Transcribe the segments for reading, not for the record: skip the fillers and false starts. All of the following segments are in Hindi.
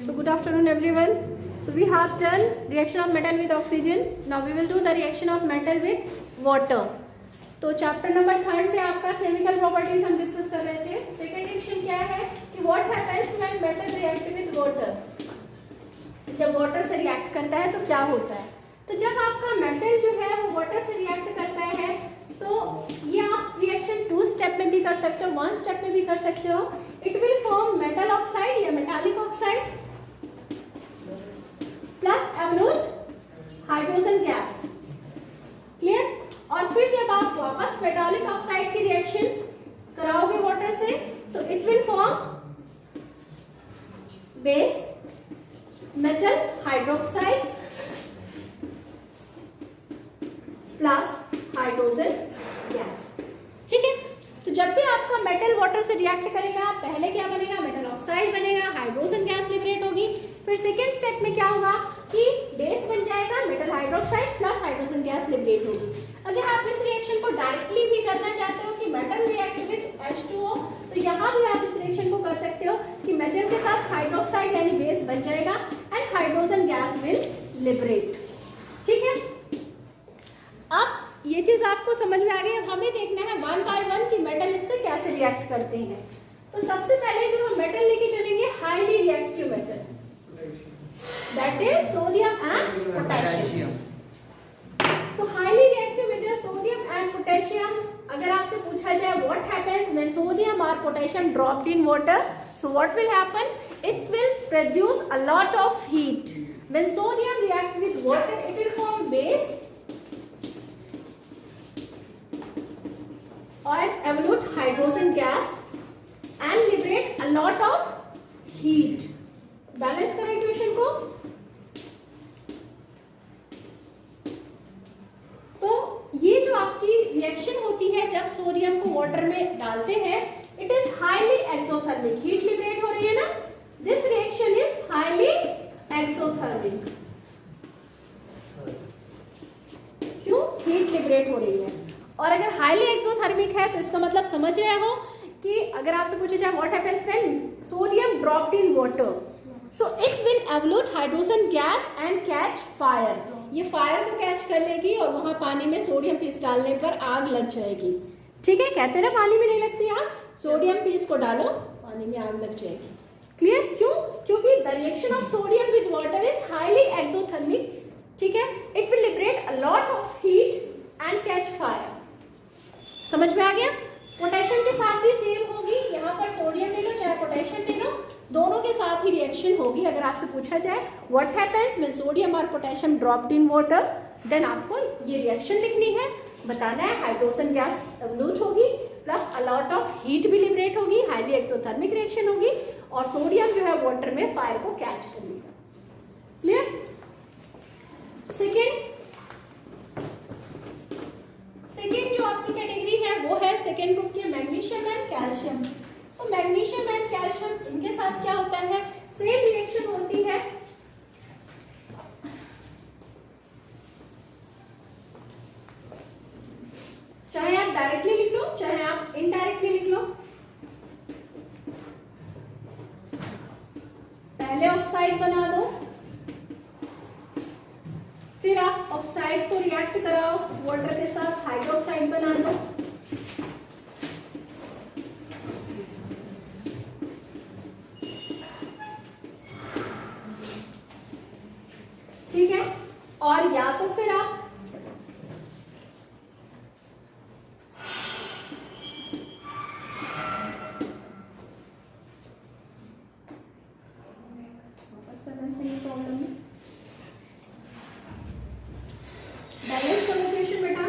So good afternoon everyone. So we have done reaction of metal with oxygen. Now we will do the reaction of metal with water. तो चैप्टर नंबर 3 में आपका केमिकल प्रॉपर्टीज हम डिस्कस कर रहे थे. सेकेंड रिएक्शन क्या है कि what happens when metal react with water. जब वाटर से रिएक्ट करता है तो क्या होता है. तो जब आपका मेटल जो है वो वाटर से रिएक्ट करता है तो ये आप रिएक्शन 2 स्टेप में भी कर सकते हो, 1 स्टेप में भी कर सकते हो. It will form metal oxide या metallic oxide plus evolute hydrogen gas. Clear. और फिर जब आप वापस मेटालिक ऑक्साइड की रिएक्शन कराओगे वाटर से, so it will form base metal hydroxide plus hydrogen gas. ठीक है. तो जब भी आपका मेटल वाटर से रिएक्ट करेगा पहले क्या बनेगा, मेटल ऑक्साइड बनेगा, हाइड्रोजन गैस लिबरेट होगी. फिर सेकेंड स्टेप में क्या होगा कि बेस बन जाएगा, metal hydroxide plus hydrogen gas liberate होगी. अगर आप इस रिएक्शन को डायरेक्टली भी करना चाहते हो कि मेटल रिएक्ट विद H2O, तो यहाँ भी आप इस रिएक्शन को कर सकते हो कि मेटल के साथ हाइड्रोक्साइड यानी बेस बन जाएगा and hydrogen gas will liberate. ठीक है. अब ये चीज आपको समझ में आ गई. अब हमें देखना है 1 बाय 1 कि मेटल इससे कैसे रिएक्ट करते हैं. तो सबसे पहले जो हम मेटल लेके चलेंगे highly reactive metal, that is sodium and potassium. तो highly reactive metal sodium and potassium, अगर आपसे पूछा जाए व्हाट हैपेंस व्हेन सोडियम और potassium dropped in water, so what will happen, it will produce a lot of heat. When sodium react with water it will form base और evolute hydrogen gas and liberate a lot of heat. Balance करें इक्वेशन को. तो ये जो आपकी रिएक्शन होती है जब सोडियम को वाटर में डालते हैं, it is highly exothermic. Heat liberate हो रही है ना. This reaction is highly exothermic. क्यों? हीट लिबरेट हो रही है. और अगर हाईली एक्सोथर्मिक है तो इसका मतलब समझ रहे हो कि अगर आपसे पूछा जाए what happens when sodium dropped in water, so it will evolute hydrogen gas and catch fire. ये फायर को कैच कर लेगी और वहां पानी में सोडियम पीस डालने पर आग लग जाएगी. ठीक है. कहते हैं ना पानी में नहीं लगती आग, सोडियम पीस को डालो पानी में आग लग जाएगी. क्लियर. क्यों? क्योंकि the reaction of sodium with water is highly exothermic. ठीक है. It will liberate a lot of heat and catch fire. समझ में आ गया. पोटेशियम के साथ भी सेम होगी. यहाँ पर सोडियम ले लो चाहे पोटेशियम ले लो, दोनों के साथ ही रिएक्शन होगी. अगर आपसे पूछा जाए व्हाट हैपेंस व्हेन सोडियम और potassium dropped in water, then आपको ये रिएक्शन लिखनी है. बताना है हाइड्रोजन गैस एवोल्यूट होगी plus a lot of heat भी लिबरेट होगी, हाईली एक्सोथर्मिक रिएक्शन होगी और सोडियम जो है वाटर में फायर को कैच कर लेगा. क्लियर. सेकेंड जो आपकी कैटेगरी है वो है सेकेंड ग्रुप की मैग्नीशियम एंड कैल्शियम. तो मैग्नीशियम एंड कैल्शियम इनके साथ क्या होता है, सेम रिएक्शन होती है. चाहे आप डायरेक्टली लिख लो चाहे आप इनडायरेक्टली लिख लो. पहले ऑक्साइड बना दो, फिर आप ऑक्साइड को रिएक्ट कराओ वाटर के साथ, हाइड्रोक्साइड बना दो. ठीक है. और या तो फिर आप वापस करने से ये प्रॉब्लम है. बैलेंस करो इक्वेशन बेटा.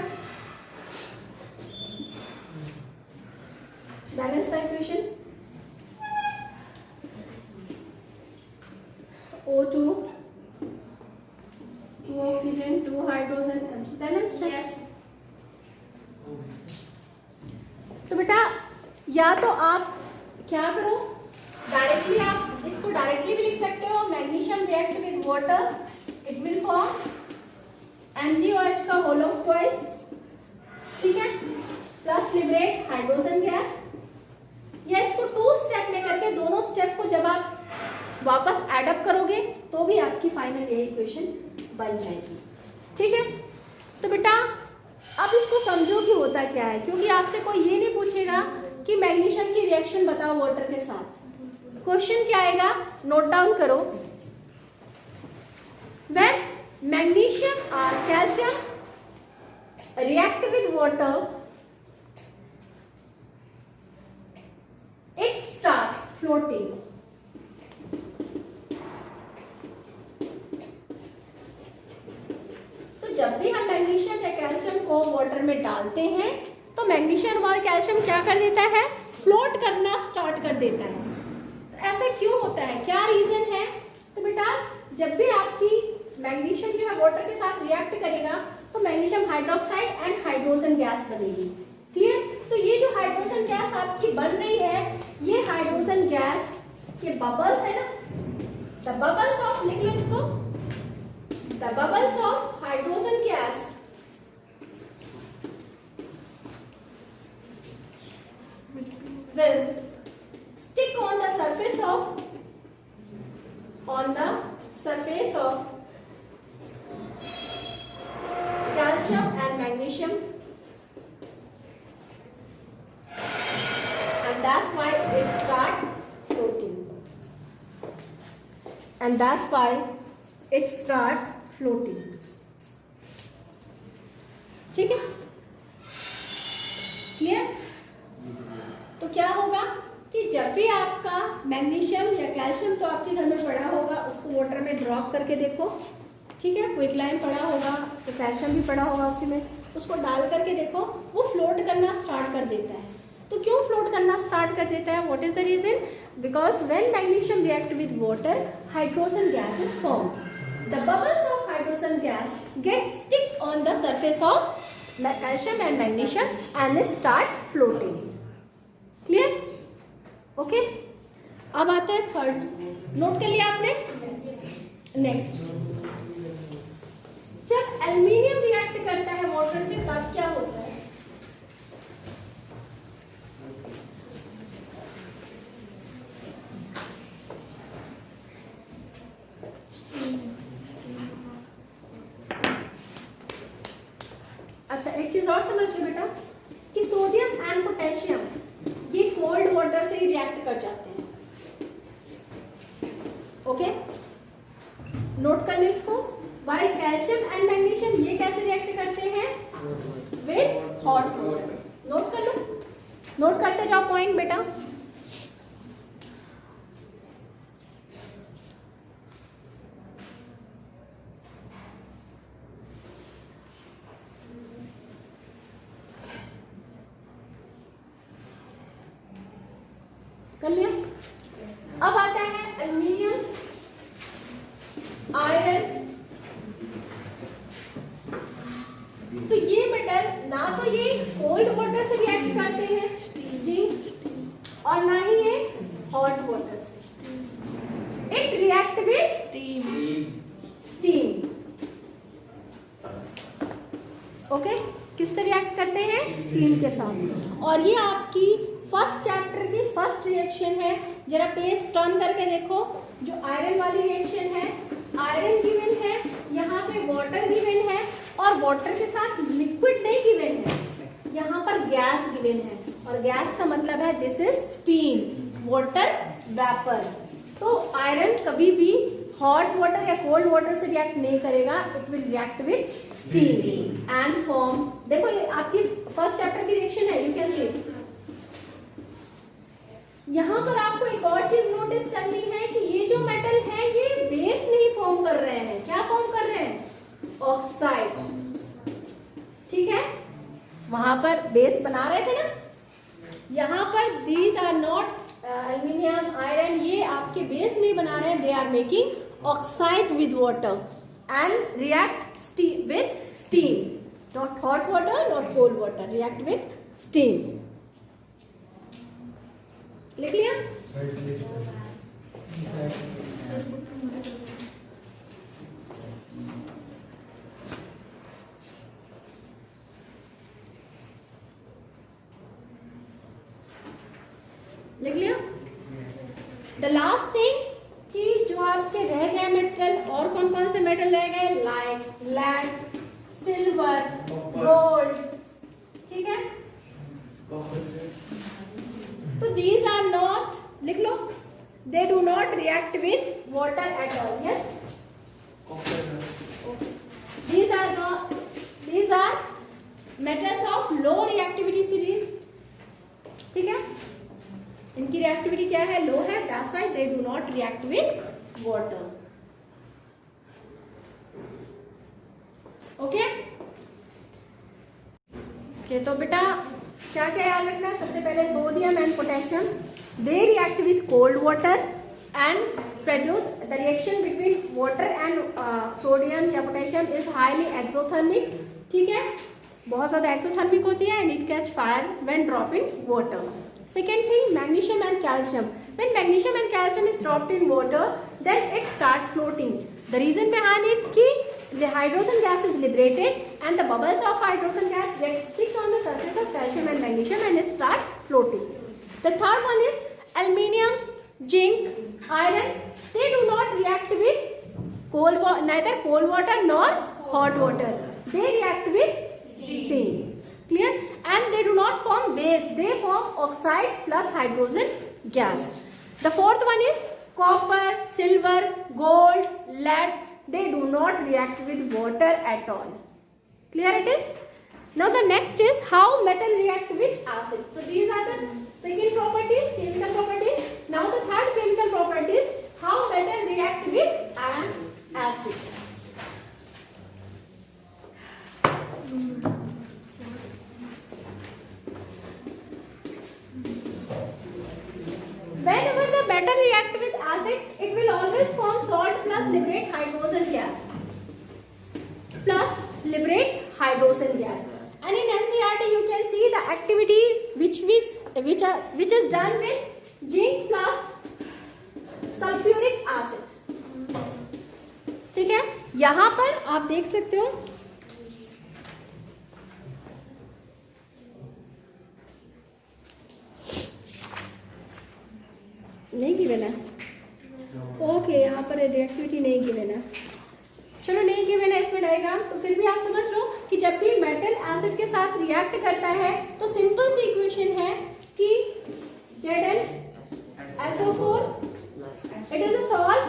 बैलेंस का equation O2 2 oxygen 2 hydrogen. Balance. Yes. तो बेटा या तो आप क्या करो, डायरेक्टली आप इसको डायरेक्टली भी लिख सकते हो. Magnesium react with water, it will form MgOH का होल ऑफ ट्वाइस. ठीक है. Plus liberate hydrogen gas. या इसको 2 स्टेप में करके दोनों स्टेप को जब आप वापस एडअप करोगे तो भी आपकी फाइनल यही इक्वेशन बन जाएगी। ठीक है, तो बेटा अब इसको समझो कि होता क्या है, क्योंकि आपसे कोई ये नहीं पूछेगा कि मैग्नीशियम की रिएक्शन बताओ वाटर के साथ। क्वेश्चन क्या आएगा, नोट डाउन करो। व्हेन मैग्नीशियम और calcium react with water, it start floating. तो जब भी हम मैग्नीशियम या कैल्शियम को वाटर में डालते हैं तो मैग्नीशियम और कैल्शियम क्या कर देता है, फ्लोट करना स्टार्ट कर देता है। तो ऐसा क्यों होता है, क्या रीजन है? तो बेटा जब भी आपकी मैग्नीशियम जो है वाटर के साथ रिएक्ट करेगा तो magnesium hydroxide and hydrogen gas बनेगी। क्लियर? तो ये जो हाइड्रोजन गैस आपकी बन रही है, ये हाइड्रोजन गैस के बबल्स है ना, द बबल्स ऑफ, लिख लो इसको, the bubbles of hydrogen gas will stick on the surface of calcium and magnesium, and that's why it start floating, and that's why it start floating. ठीक है, क्लियर? तो क्या होगा कि जब भी आपका मैग्नीशियम या कैल्शियम तो आपके घर में पड़ा होगा, उसको वाटर में ड्रॉप करके देखो। ठीक है, क्विकलाइन पड़ा होगा तो कैल्शियम भी पड़ा होगा उसी में, उसको डाल करके देखो, वो फ्लोट करना स्टार्ट कर देता है। तो क्यों फ्लोट करना स्टार्ट कर देता है? What is the reason? Because when magnesium react with water, hydrogen gas is formed, the bubbles of hydrogen gas get stick on the surface of calcium and magnesium and they start floating. Clear? Okay, अब आता है थर्ड, नोट कर लिया आपने? नेक्स्ट, जब एल्युमिनियम रिएक्ट करता है वाटर से तब क्या होता है? अच्छा, एक चीज और समझ लो बेटा कि सोडियम एंड पोटेशियम ये कोल्ड वाटर से ही रिएक्ट कर जाते हैं। ओके, नोट कर लो इसको। वाइल कैल्शियम एंड मैग्नीशियम ये कैसे रिएक्ट करते हैं? With hot water. नोट कर लो, नोट करते जाओ पॉइंट बेटा। कर लिया? अब आता है एल्युमिनियम, आयरन। तो ये मेटल ना तो ये कोल्ड वाटर से रिएक्ट करते हैं जी, और ना ही ये हॉट वाटर से। It react with steam. Okay, किससे रिएक्ट करते हैं? स्टीम के साथ। और ये आपकी फर्स्ट चैप्टर की फर्स्ट रिएक्शन है। जरा पेज टर्न करके देखो, जो आयरन वाली रिएक्शन है, आयरन गिवन है, यहाँ पे वाटर गिवन है, और वाटर के साथ लिक्विड नहीं गिवन है, यहाँ पर गैस गिवन है, और गैस का मतलब है this is steam, water vapour. तो आयरन कभी भी हॉट वाटर या कोल्ड वाटर से रिएक्ट नहीं करेगा, it will react with steam and form. देखो ये आपकी फर्स्ट चैप्टर की रिएक्शन है, यू कैन सी। यहाँ पर आपको एक और चीज नोटिस करनी है कि ये जो मेटल है ये बेस नहीं फॉर्म कर रहे हैं। क्या फॉर्म कर रहे हैं? ऑक्साइड। ठीक है, वहां पर बेस बना रहे थे ना, यहाँ पर these are not aluminium, iron, ये आपके बेस नहीं बना रहे हैं, they are making oxide with water and react with steam. Not hot water, not cold water, react with steam. लिख लिया? लिख लिया? द लास्ट थिंग कि जो आपके रह गए मेटल, और कौन कौन से मेटल रह गए, लाइक लेड, सिल्वर, गोल्ड, ठीक है। तो these are not, लिख लो, they do not react with water at all. Yes, these are metals of low reactivity series, ठीक है। इनकी रिएक्टिविटी क्या है, लो है, that's why they do not react with water. Okay okay, तो बेटा क्या क्या याद रखना है, सबसे पहले sodium and potassium, they react with cold water and produce the reaction between water and sodium या पोटेशियम इज हाईली एक्सोथर्मिक, ठीक है, बहुत ज़्यादा एक्सोथर्मिक होती है and it catch fire when drop in water. Second thing, magnesium and calcium. When magnesium and calcium is dropped in water, then it start floating. The reason behind it कि the hydrogen gas is liberated and the bubbles of hydrogen gas get stick on the surface of calcium and magnesium and start floating. The third one is aluminium, zinc, iron. They do not react with neither cold water nor hot water. They react with steam. Clear? And they do not form base, they form oxide plus hydrogen gas. The fourth one is copper, silver, gold, lead. They do not react with water at all. Clear it is? Now the next is how metal react with acid. So these are the second properties, chemical properties. Now the third chemical property is how metal react with an acid. Whenever the metal react with acid, it will always form salt plus liberate hydrogen gas. Plus liberate hydrogen gas. And in NCERT you can see the activity which is done with zinc plus sulfuric acid. ठीक है, यहाँ पर आप देख सकते हो नहीं गिवन है, ओके, यहाँ पर रिएक्टिविटी नहीं गिवन है, चलो नहीं गिवन है इसमें डायग्राम, तो फिर भी आप समझ लो कि जब भी मेटल एसिड के साथ रिएक्ट करता है तो सिंपल सी इक्वेशन है कि ZnSO4 it is a salt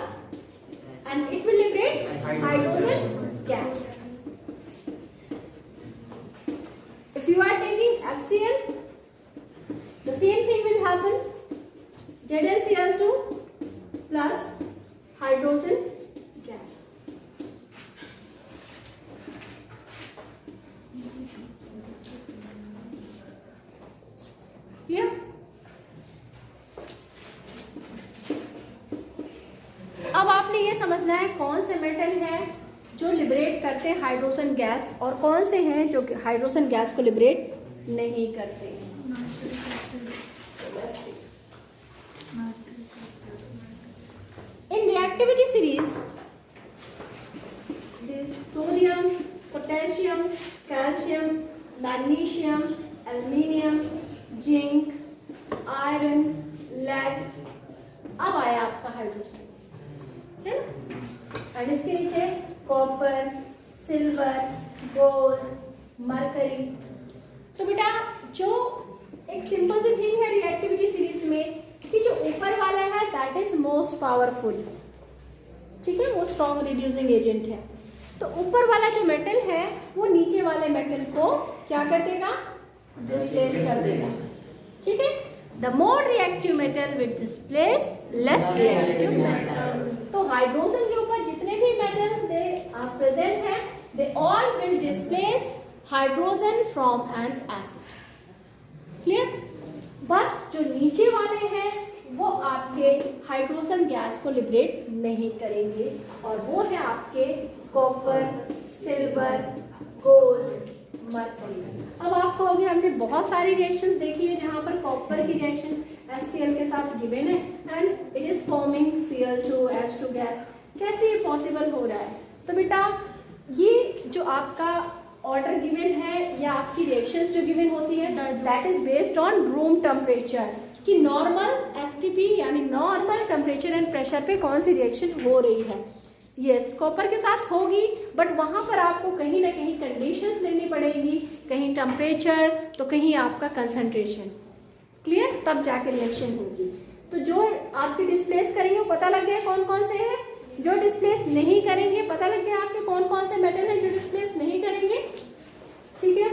and it will liberate hydrogen gas. If you are taking HCl, the same thing will happen. ZnCl2 plus hydrogen gas. Clear? अब आपने ये समझना है कौन से मेटल हैं जो लिबरेट करते हैं हाइड्रोजन गैस और कौन से हैं जो हाइड्रोजन गैस को लिबरेट नहीं करते. In reactivity series, this sodium, potassium, calcium, magnesium, aluminium, zinc, iron, lead. अब आया आपका हाइड्रोजन, है ना, और इसके नीचे कॉपर, सिल्वर, गोल्ड, मरकरी. तो बेटा जो एक सिंपल सी थिंग है रिएक्टिविटी सीरीज में कि जो ऊपर वाला है दैट इज मोस्ट पावरफुल, ठीक है, वो स्ट्रॉन्ग रिड्यूसिंग एजेंट है. तो ऊपर वाला जो मेटल है वो नीचे वाले मेटल को क्या कर देगा, डिस्प्लेस कर देगा, ठीक है. The more reactive metal will displace less reactive metal. तो हाइड्रोजन के ऊपर जितने भी मेटल्स दे प्रेजेंट हैं they all will displace hydrogen from N acid. Clear? But जो नीचे वाले हैं वो आपके हाइड्रोजन गैस को लिबरेट नहीं करेंगे और वो है आपके कॉपर, सिल्वर, गोल्ड, मरकरी. अब आप कहोगे हमने बहुत सारी रिएक्शंस देखी है जहाँ पर कॉपर की रिएक्शन HCl के साथ गिवन है and it is forming Cl2 H2 gas. कैसे ये पॉसिबल हो रहा है? तो बेटा ये जो आपका ऑर्डर गिवन है या आपकी रिएक्शंस जो गिवन होती है that is based on room temperature. कि नॉर्मल एसटीपी यानी नॉर्मल टेम्परेचर एंड प्रेशर पे कौन सी रिएक्शन हो रही है। यस, कॉपर के साथ होगी, बट वहाँ पर आपको कहीं ना कहीं कंडीशंस लेनी पड़ेगी, कहीं टेम्परेचर तो कहीं आपका कंसंट्रेशन। क्लियर? तब जाके रिएक्शन होगी। तो जो आपके डिस्प्लेस करेंगे वो पता लग गया कौन कौन से हैं, जो डिस्प्लेस नहीं करेंगे पता लग गया आपके कौन कौन से मेटल हैं जो डिस्प्लेस नहीं करेंगे। ठीक है,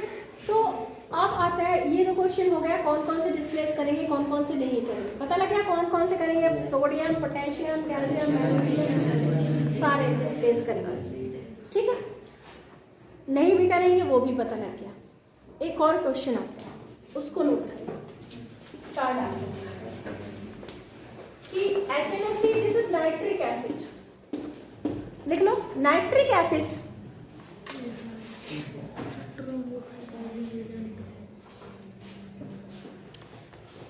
तो अब आता है ये तो क्वेश्चन हो गया कौन कौन से डिस्प्लेस करेंगे कौन कौन से नहीं करेंगे। पता लग गया कौन कौन से करेंगे, सोडियम, पोटेशियम, कैल्शियम, मैग्नीशियम, सारे डिस्प्लेस करेंगे। ठीक है, नहीं भी करेंगे वो भी पता लग गया। एक और क्वेश्चन आता है, उसको नोट करें। स्टार्ट आ कि HNO3 this is nitric acid, लिख लो नाइट्रिक एसिड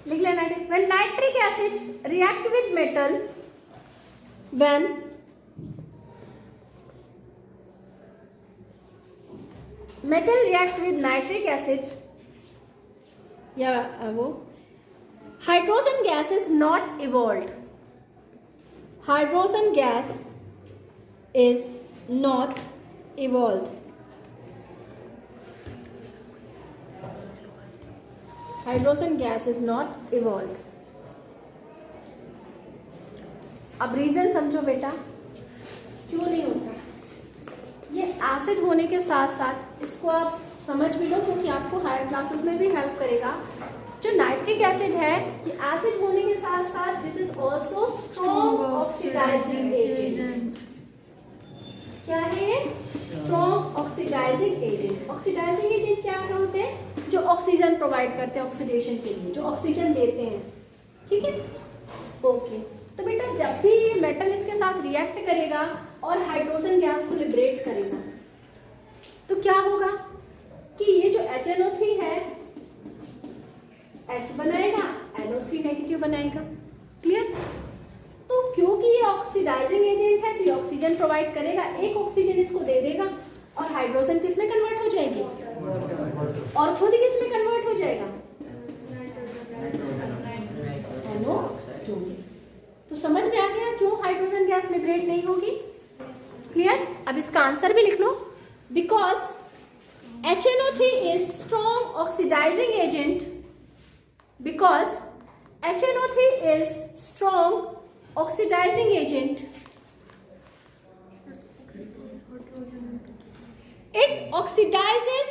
लिख लेना। when nitric acid react with metal, when metal react with nitric acid या वो hydrogen gas is not evolved, hydrogen gas is not evolved, hydrogen gas is not evolve. अब रीजन समझो बेटा क्यों नहीं होता। ये एसिड होने के साथ साथ इसको आप समझ भी लो क्योंकि आपको हायर क्लासेस में भी हेल्प करेगा। जो नाइट्रिक एसिड है ये एसिड होने के साथ साथ this is also strong oxidising agent. क्या है? Strong oxidising agent. Oxidising agent क्या होते हैं? जो ऑक्सीजन प्रोवाइड करते हैं ऑक्सीडेशन के लिए, जो ऑक्सीजन देते हैं। ठीक है, ओके। तो बेटा जब भी ये मेटल इसके साथ रिएक्ट करेगा और हाइड्रोजन गैस को लिबरेट करेगा तो क्या होगा कि ये जो HNO3 है H बनाएगा, NO3 नेगेटिव बनाएगा। क्लियर? तो क्योंकि ये ऑक्सीडाइजिंग एजेंट है तो ये ऑक्सीजन प्रोवाइड करेगा, एक ऑक्सीजन इसको दे देगा और हाइड्रोजन किस में कन्वर्ट हो जाएगी और खुद किस में कन्वर्ट हो जाएगा? NO2। तो समझ में आ गया क्यों हाइड्रोजन गैस लिबरेट नहीं होगी। क्लियर? अब इसका आंसर भी लिख लो। Because HNO3 is strong oxidising agent, because HNO3 is strong oxidising agent, it oxidizes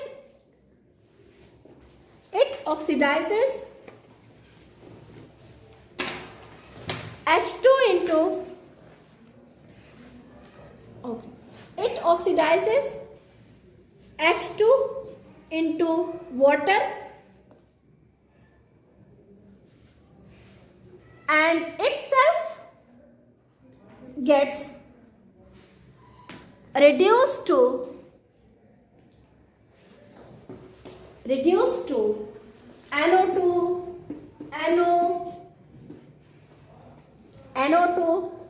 H2 into it oxidizes H2 into water and itself gets reduced to NO2, NO, NO2,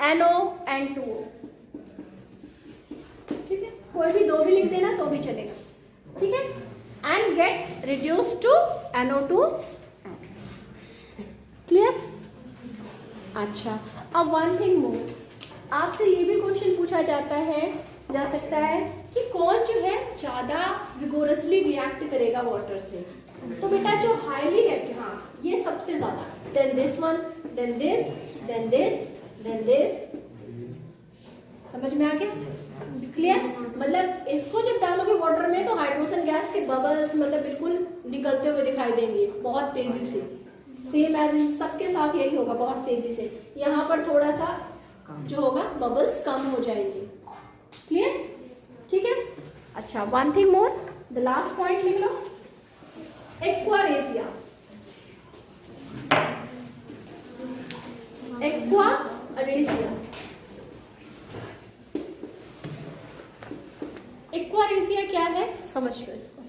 NO and 2O। ठीक है, कोई भी दो भी लिख देना तो भी चलेगा। ठीक है, and get reduced to NO2। Clear? अच्छा, अब वन थिंग मोर, आपसे ये भी क्वेश्चन पूछा जा सकता है कि कौन जो है ज्यादा विगोरसली रिएक्ट करेगा वाटर से। तो बेटा जो हाईली रिएक्टिव, हाँ ये सबसे ज्यादा, then this one, then this, then this, then this. समझ में आ गया? क्लियर? मतलब इसको जब डालोगे वाटर में तो हाइड्रोजन गैस के बबल्स मतलब बिल्कुल निकलते हुए दिखाई देंगे बहुत तेजी से। सेम एज सबके साथ यही होगा, बहुत तेजी से। यहाँ पर थोड़ा सा जो होगा बबल्स कम हो जाएंगे। क्लियर? ठीक है। अच्छा, one thing more, the last point लिख लो, एक्वारेजिया। एक्वारेजिया, एक्वारेजिया क्या है समझ लो इसको।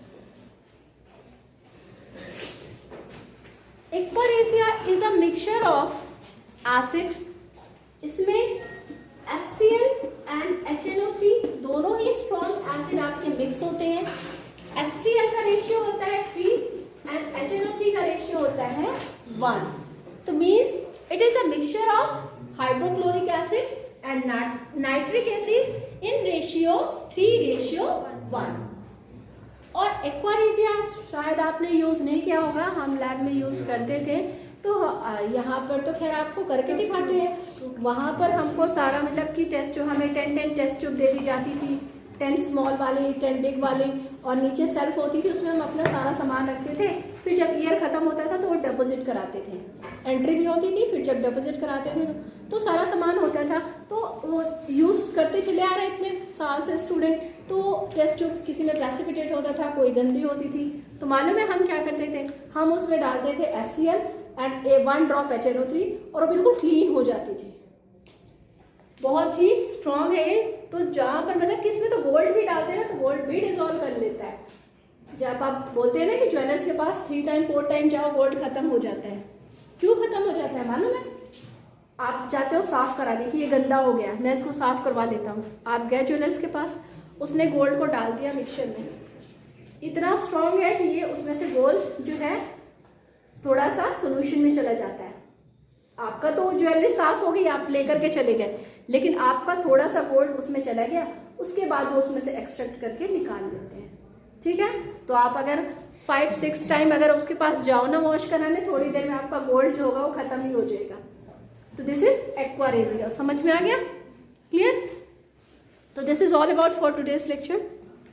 Aqua regia is a mixture of acid, इसमें HCl एंड HNO3 दोनों ही स्ट्रॉन्ग एसिड आपके मिक्स होते हैं। HCl का रेशियो होता है 3 एंड HNO3 का रेशियो होता है 1। तो means it is a mixture of hydrochloric acid and nitric acid in ratio 3:1। और एक्वारेजिया शायद आपने यूज नहीं किया होगा, हम लैब में यूज करते थे। तो यहाँ पर तो खैर आपको करके दिखाते हैं, वहाँ पर हमको सारा मतलब कि टेस्ट जो हमें 10 टेस्ट ट्यूब दे दी जाती थी, 10 स्मॉल वाली 10 बिग वाली, और नीचे सेल्फ होती थी, उसमें हम अपना सारा सामान रखते थे। फिर जब ईयर खत्म होता था तो वो डिपॉजिट कराते थे, एंट्री भी होती थी, फिर जब डिपॉजिट कराते थे तो सारा सामान होता था। तो वो यूज़ करते चले आ रहे इतने साल से स्टूडेंट। तो टेस्ट ट्यूब किसी में प्रेसिपिटेट होता था, कोई गंदी होती थी, तो मालूम है हम क्या करते थे, हम उसमें डालते थे HCl एंड 1 ड्रॉप HNO3 और वो बिल्कुल क्लीन हो जाती थी। बहुत ही स्ट्रॉन्ग है ये। तो जहाँ पर मतलब किसमें तो गोल्ड भी डालते हैं ना, तो गोल्ड भी डिसॉल्व कर लेता है। जब आप बोलते हैं ना कि ज्वेलर्स के पास 3 टाइम 4 टाइम जाओ गोल्ड खत्म हो जाता है, क्यों खत्म हो जाता है मालूम है? आप चाहते हो साफ कराने की, ये गंदा हो गया, मैं इसको साफ करवा लेता हूँ, आप गए ज्वेलर्स के पास, उसने गोल्ड को डाल दिया मिक्सचर में, इतना स्ट्रॉन्ग है कि ये उसमें से गोल्ड जो है थोड़ा सा सोल्यूशन में चला जाता है। आपका तो ज्वेलरी साफ हो गई, आप लेकर के चले गए, लेकिन आपका थोड़ा सा गोल्ड उसमें चला गया, उसके बाद वो उसमें से एक्सट्रैक्ट करके निकाल लेते हैं। ठीक है, तो आप अगर 5-6 टाइम अगर उसके पास जाओ ना वॉश कराने, थोड़ी देर में आपका गोल्ड जो होगा वो खत्म ही हो जाएगा। तो दिस इज एक्वारेजिया। समझ में आ गया? क्लियर? तो this is all about for today's lecture.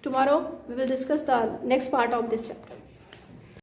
Tomorrow we will discuss the next part of this chapter.